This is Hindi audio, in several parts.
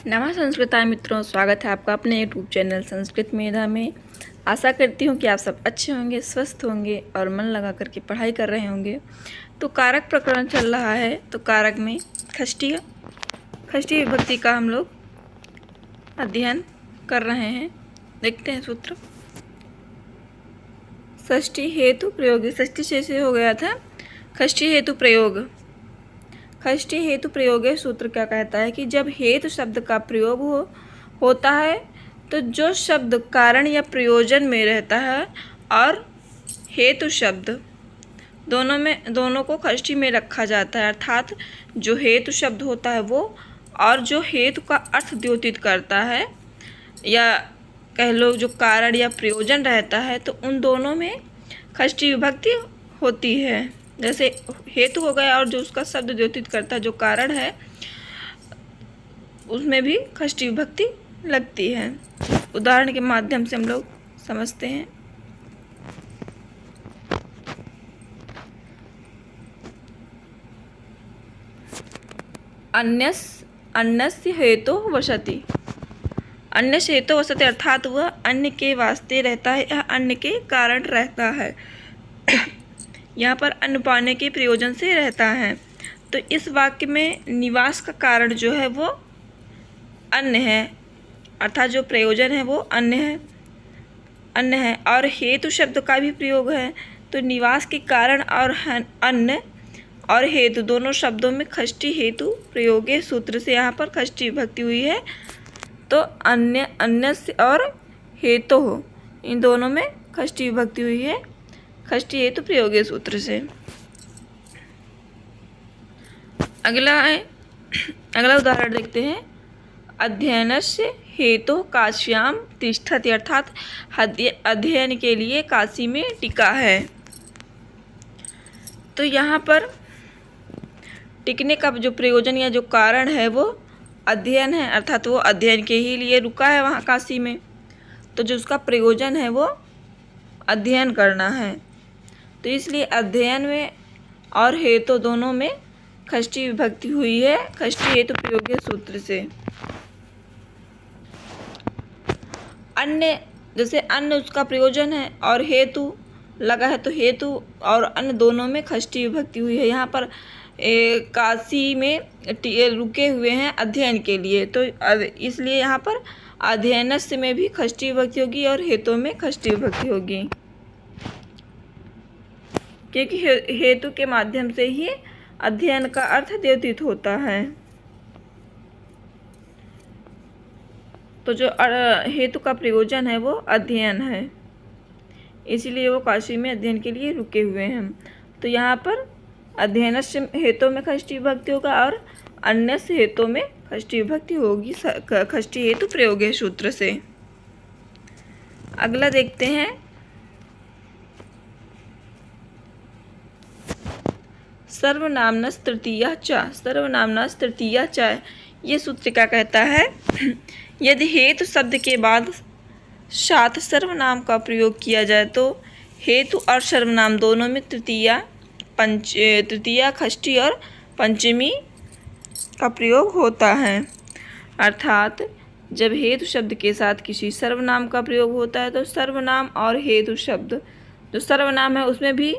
नमः संस्कृताय मित्रों, स्वागत है आपका अपने यूट्यूब चैनल संस्कृत मेधा में। आशा करती हूँ कि आप सब अच्छे होंगे, स्वस्थ होंगे और मन लगा करके पढ़ाई कर रहे होंगे। तो कारक प्रकरण चल रहा है, तो कारक में षष्ठी विभक्ति का हम लोग अध्ययन कर रहे हैं। देखते हैं सूत्र। षष्ठी हेतु प्रयोग, षष्ठी से हो गया था षष्ठी हेतु प्रयोग। षष्ठी हेतु प्रयोग सूत्र क्या कहता है कि जब हेतु शब्द का प्रयोग होता है तो जो शब्द कारण या प्रयोजन में रहता है और हेतु शब्द दोनों को षष्ठी में रखा जाता है। अर्थात जो हेतु शब्द होता है वो और जो हेतु का अर्थ द्योतित करता है या कह लो जो कारण या प्रयोजन रहता है, तो उन दोनों में षष्ठी विभक्ति होती है। जैसे हेतु हो गया और जो उसका शब्द द्योतित करता है जो कारण है, उसमें भी षष्ठी विभक्ति लगती है। उदाहरण के माध्यम से हम लोग समझते हैं। अन्यस्य हेतु वसति। अन्य हेतु वसति अर्थात वह अन्य के वास्ते रहता है या अन्य के कारण रहता है। यहाँ पर अन्न पाने के प्रयोजन से रहता है। तो इस वाक्य में निवास का कारण जो है वो अन्न है, अर्थात जो प्रयोजन है वो अन्न है और हेतु शब्द का भी प्रयोग है। तो निवास के कारण और अन्न और हेतु दोनों शब्दों में षष्ठी हेतु प्रयोगे सूत्र से यहाँ पर षष्ठी विभक्ति हुई है। तो अन्य और हेतु हो, इन दोनों में षष्ठी विभक्ति हुई है षष्ठी हेतु प्रयोगे सूत्र से। अगला उदाहरण देखते हैं। अध्ययनस्य हेतु काश्याम तिष्ठति अर्थात अध्ययन के लिए काशी में टिका है। तो यहाँ पर टिकने का जो प्रयोजन या जो कारण है वो अध्ययन है, अर्थात वो अध्ययन के ही लिए रुका है वहाँ काशी में। तो जो उसका प्रयोजन है वो अध्ययन करना है। तो इसलिए अध्ययन में और हेतु दोनों में षष्ठी विभक्ति हुई है षष्ठी हेतु प्रयोगे सूत्र से। अन्य, जैसे अन्य उसका प्रयोजन है और हेतु लगा है, तो हेतु और अन्य दोनों में षष्ठी विभक्ति हुई है। यहाँ पर काशी में रुके हुए हैं अध्ययन के लिए, तो इसलिए यहाँ पर अध्ययनस्य में भी षष्ठी विभक्ति होगी और हेतु में षष्ठी विभक्ति होगी, क्योंकि हेतु के माध्यम से ही अध्ययन का अर्थ द्योतित होता है। तो जो हेतु का प्रयोजन है वो अध्ययन है, इसीलिए वो काशी में अध्ययन के लिए रुके हुए हैं। तो यहाँ पर अध्ययनस्य हेतु में षष्ठी विभक्ति होगा और अन्यस्य हेतु में षष्ठी विभक्ति होगी षष्ठी हेतु प्रयोगे सूत्र से। अगला देखते हैं। सर्वनामनस् तृतीया च, ये सूत्र क्या कहता है। यदि हेतु शब्द के बाद साथ सर्वनाम का प्रयोग किया जाए तो हेतु और सर्वनाम दोनों में तृतीया, षष्ठी और पंचमी का प्रयोग होता है। अर्थात जब हेतु शब्द के साथ किसी सर्वनाम का प्रयोग होता है तो सर्वनाम और हेतु शब्द, जो सर्वनाम है उसमें भी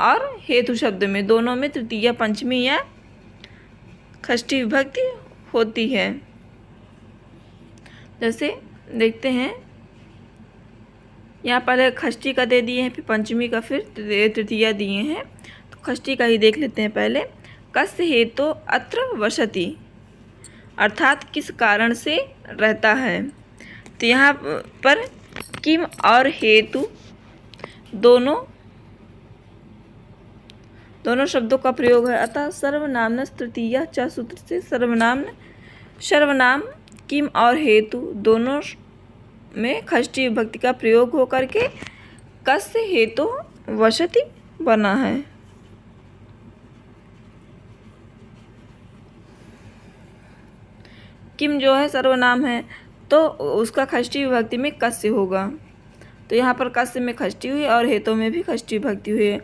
और हेतु शब्द में दोनों में तृतीया, पंचमी या षष्ठी विभक्ति होती है। जैसे देखते हैं, यहाँ पहले षष्ठी का दे दिए हैं, फिर पंचमी का, फिर तृतीया दिए हैं। तो षष्ठी का ही देख लेते हैं पहले। कस्य हेतु अत्र वसति अर्थात किस कारण से रहता है। तो यहाँ पर किम और हेतु दोनों शब्दों का प्रयोग है। अतः सर्वनाम तृतीया च सूत्र से सर्वनाम किम और हेतु दोनों में षष्ठी विभक्ति का प्रयोग होकर के कस्य हेतु वसति बना है। किम जो है सर्वनाम है तो उसका षष्ठी विभक्ति में कस्य होगा। तो यहाँ पर कस्य में षष्ठी हुई और हेतु में भी षष्ठी विभक्ति हुई है।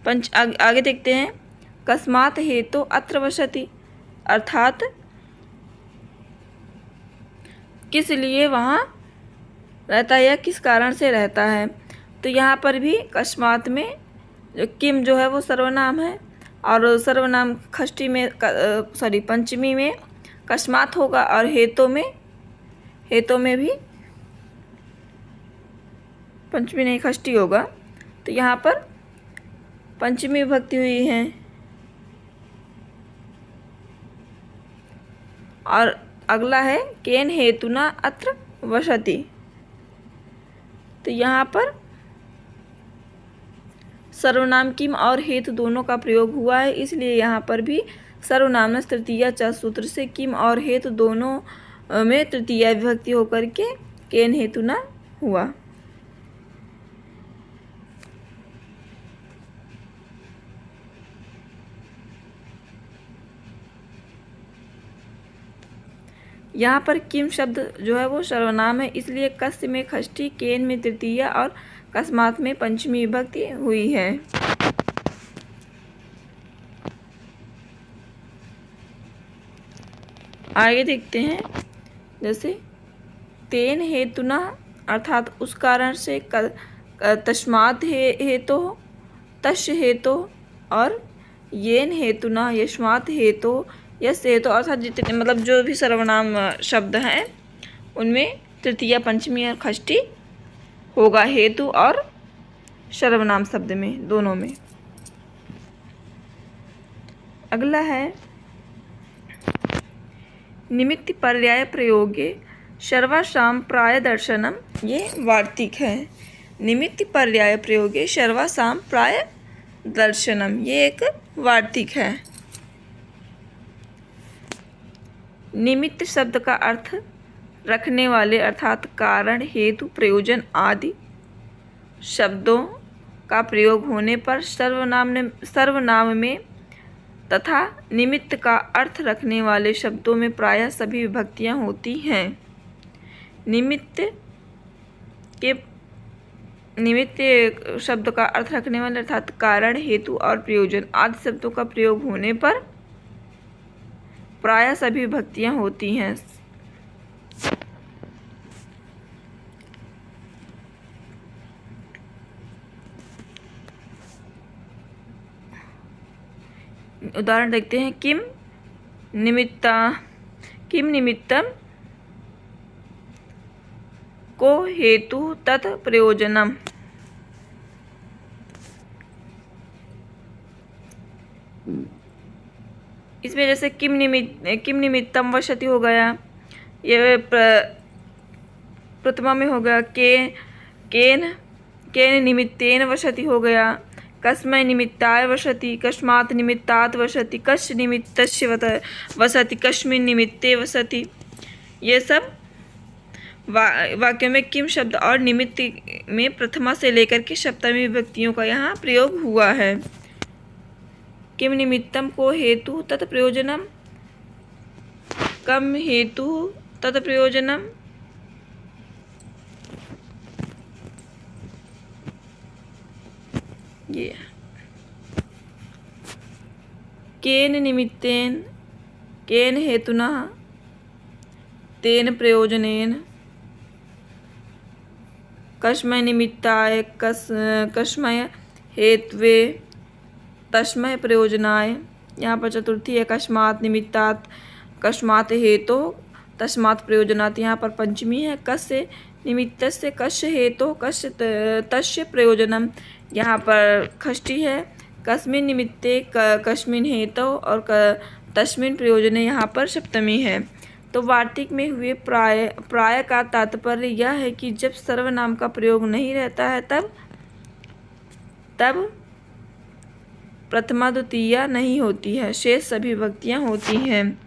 आगे देखते हैं। कस्मात् हेतु अत्र वसति अर्थात किस लिए वहाँ रहता है या किस कारण से रहता है। तो यहाँ पर भी कस्मात में जो किम जो है वो सर्वनाम है और सर्वनाम षष्ठी में पंचमी में कस्मात होगा और हेतु में भी पंचमी नहीं षष्ठी होगा। तो यहाँ पर पंचमी विभक्ति हुई है। और अगला है केन हेतुना अत्र वसति। तो यहाँ पर सर्वनाम किम और हेतु दोनों का प्रयोग हुआ है, इसलिए यहाँ पर भी सर्वनाम तृतीया च सूत्र से किम और हेतु दोनों में तृतीया विभक्ति होकर के केन हेतुना हुआ। यहाँ पर किम शब्द जो है वो सर्वनाम है, इसलिए कस्य में षष्ठी, केन में तृतीया और कस्मात में पंचमी विभक्ति हुई है। आगे देखते हैं, जैसे तेन हेतुना अर्थात उस कारण से, तस्मात् हेतु, तस्य हेतु और येन हेतुना यस्मात् हेतु, यस हेतु अर्थात जितने मतलब जो भी सर्वनाम शब्द हैं उनमें तृतीया पंचमी और षष्ठी होगा, हेतु और सर्वनाम शब्द में दोनों में। अगला है निमित्त पर्याय प्रयोगे सर्वासाम प्राय दर्शनम। ये वार्तिक है। निमित्त पर्याय प्रयोगे सर्वासाम प्राय दर्शनम, ये एक वार्तिक है। निमित्त शब्द का अर्थ रखने वाले अर्थात कारण, हेतु, प्रयोजन आदि शब्दों का प्रयोग होने पर सर्वनाम में तथा निमित्त का अर्थ रखने वाले शब्दों में प्रायः सभी विभक्तियां होती हैं। निमित्त शब्द का अर्थ रखने वाले अर्थात कारण, हेतु और प्रयोजन आदि शब्दों का प्रयोग होने पर प्रायः सभी विभक्तियां होती हैं। उदाहरण देखते हैं, किम निमित्तम को हेतु तत् प्रयोजनम। इसमें जैसे किम निमित्तम वसति हो गया, ये प्रथमा में हो गया। केन निमित्तेन वसति हो गया। कस्मै निमित्ताय वसति, कस्मात् निमित्तात् वसति, कस्य निमित्तस्य वसति, कस्मिन् निमित्ते वसति। ये सब वाक्यों में किम शब्द और निमित्त में प्रथमा से लेकर के सप्तमी विभक्तियों का यहाँ प्रयोग हुआ है। किम निमित्तम को हेतु तत् प्रयोजनम, कम हेतु तत् प्रयोजनम। ये केन निमित्तेन, केन हेतुना, तेन प्रयोजनेन, कस्मै निमित्ताय, कस्मै हेत्वे, तस्मै प्रयोजनाय। यहाँ पर चतुर्थी है कस्मात् निमित्तात्, कस्मात् हेतु, तस्मात् प्रयोजनात्। यहाँ पर पंचमी है कस्य निमित्तस्य, कस्य हेतु, कस्य तस्य प्रयोजनम। यहाँ पर षष्ठी है कस्मिन् निमित्ते, कस्मिन् हेतु और तस्मिन् प्रयोजने। यहाँ पर सप्तमी है। तो वार्तिक में हुए प्राय का तात्पर्य यह है कि जब सर्वनाम का प्रयोग नहीं रहता है तब प्रथमा द्वितीया नहीं होती है, शेष सभी विभक्तियाँ होती हैं।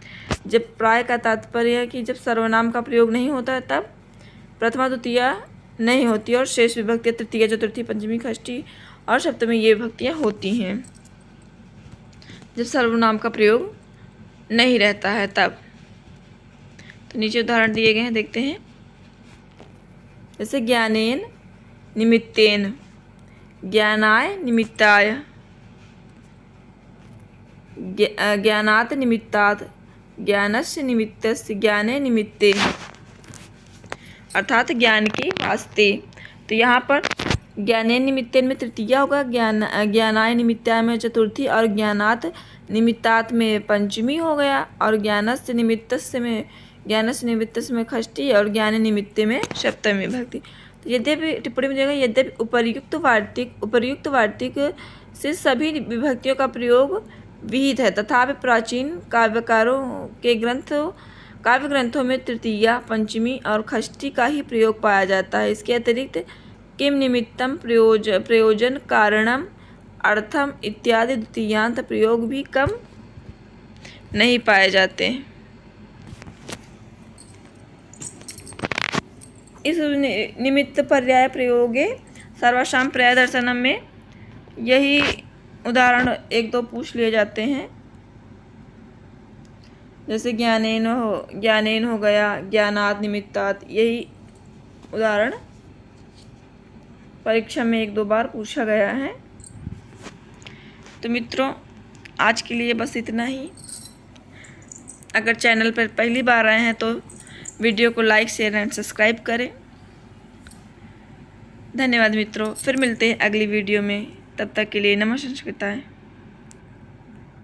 जब प्राय का तात्पर्य है कि जब सर्वनाम का प्रयोग नहीं होता है तब प्रथमा द्वितीया नहीं होती और शेष विभक्तियाँ तृतीया, चतुर्थी, पंचमी, षष्ठी और सप्तमी ये विभक्तियाँ होती हैं जब सर्वनाम का प्रयोग नहीं रहता है तब। तो नीचे उदाहरण दिए गए हैं, देखते हैं। जैसे ज्ञानेन निमित्तेन, ज्ञानाय निमित्ताय, ज्ञानात् निमित्तात्, ज्ञानस्य निमित्तस्य, ज्ञाने निमित्ते। अर्थात ज्ञान के वास्ते। तो यहाँ पर ज्ञाने निमित्तेन में तृतीया होगा, ज्ञानाय निमित्ताय में चतुर्थी और ज्ञानात् निमित्तात् में पंचमी हो गया, और ज्ञानस्य निमित्तस्य में षष्ठी और ज्ञान निमित्ते में सप्तमी विभक्ति। तो यद्यपि टिप्पणी में देगा, यद्यपि उपर्युक्त वार्तिक से सभी विभक्तियों का प्रयोग विहित है, तथापि प्राचीन काव्यकारों के काव्य ग्रंथों में तृतीया, पंचमी और षष्ठी का ही प्रयोग पाया जाता है। इसके अतिरिक्त किम निमित्तम, प्रयोजन, कारणम, अर्थम इत्यादि द्वितीयांत प्रयोग भी कम नहीं पाए जाते। इस निमित्त पर्याय प्रयोगे सर्वासाम पर्याय दर्शनम में यही उदाहरण एक दो पूछ लिए जाते हैं, जैसे ज्ञानेन हो गया, ज्ञानात् निमित्तात्, यही उदाहरण परीक्षा में एक दो बार पूछा गया है। तो मित्रों, आज के लिए बस इतना ही। अगर चैनल पर पहली बार आए हैं तो वीडियो को लाइक, शेयर एंड सब्सक्राइब करें। धन्यवाद मित्रों, फिर मिलते हैं अगली वीडियो में। तब तक के लिए नमः संस्कृताय।